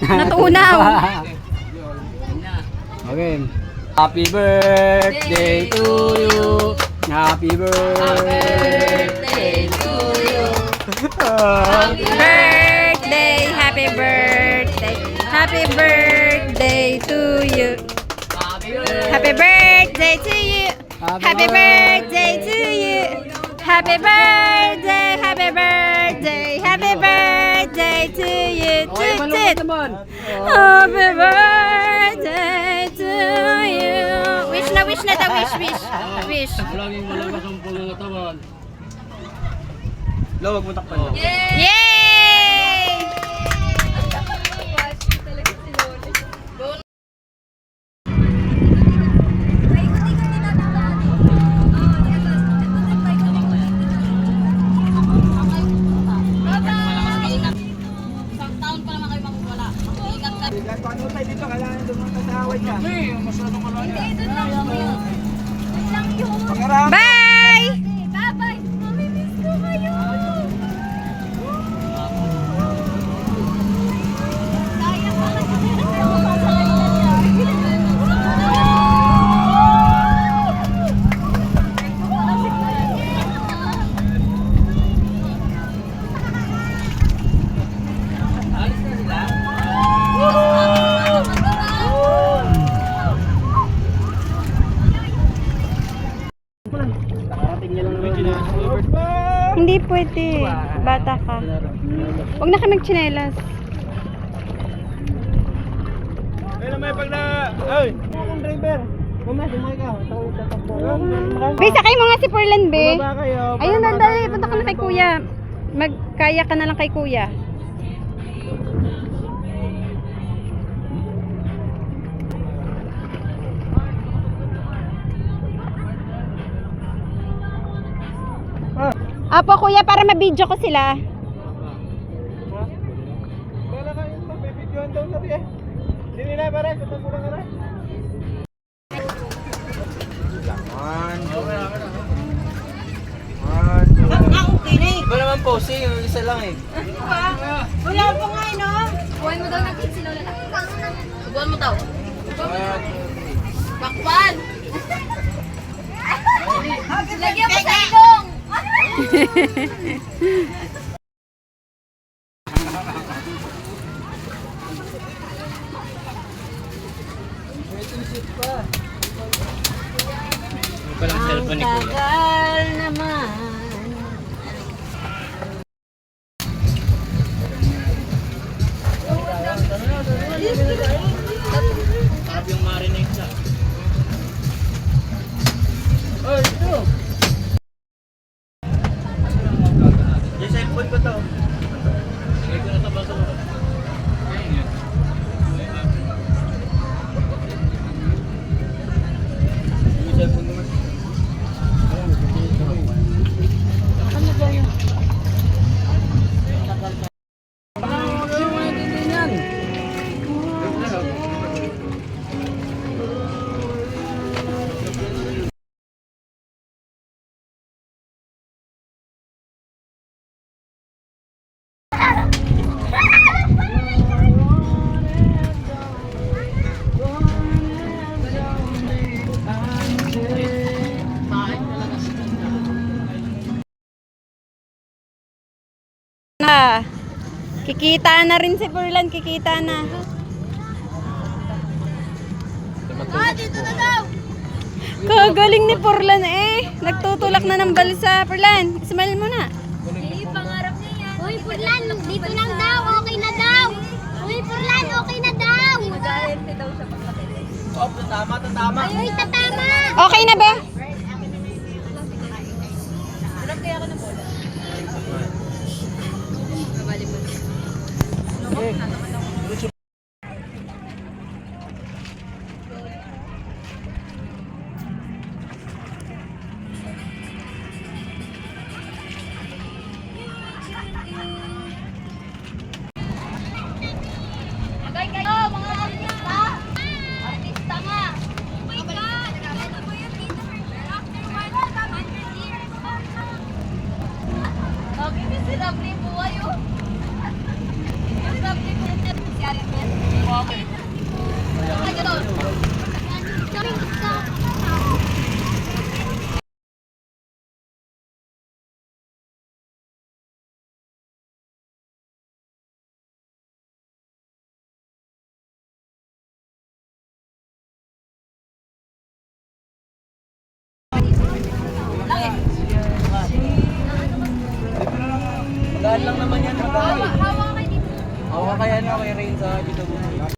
Natunaw. Okay. Happy birthday to you. Happy birthday to you. Happy birthday, happy birthday, happy birthday to you. Happy birthday to you. Happy birthday to you. Happy birthday, happy birthday, happy birthday to you. Tit. Happy birthday to you. Wish na ta, wish. Laging malakas ang pangangatawan. Lawag mo takpan. Yay! Paano tayo dito? Kailangan dumunta sa away ka. Masyadong kalaya. Bye! Bye-bye! Mamimiss ko kayo! Sayang pa kasi Hindi pwede. Bata ka. Huwag na ka magtsinelas. Ay, may pag na... Ay! Ang driver! Mama, sumay ka. Be, sakay mo nga si Perlan, be. Baba kayo. Ayun, dali. Punta ka na kay kuya. Magkaya ka na lang kay kuya. Apo, kuya, para ma-video ko sila. Wala kayo pa. May videoan daw na rin. Hindi na pare. Kutang mo lang ka na. Wala naman posing. Yung isa lang eh. Wala pa nga, no? Buwan mo daw ng kids si Lola. Buwan mo daw. Bakwan! Lagyan mo sa ilong! Palang cellphone ni Kuya. Tagal naman. Sabi yung marinate siya. Oh, ito! Yung cellphone ko to. Lagay ko na sa baso. Yung cellphone naman. Kikita na rin si Perlan, kikita na. Dito na daw! Kagaling ni Perlan eh. Nagtutulak na ng balsa. Perlan, smile mo na. Pangarap niya yan. Uy, Furlan, dito lang daw. Okay na daw. Uy, Furlan, okay na daw. Mag-aarte daw siya pagkakita. Oh, tatama. Uy, tatama. Okay na ba? Harap kaya ako ng bola. Magay kayo, mga artista. Artista nga. Oh my God. Ano ba yun dito? After 100 years. Okay, si Lovely buhay oh. Si Lovely buhay. Si Arin Magaan lang naman yan, magaan. Hawa ka dito. Hawa kaya na kay Rain sa dito.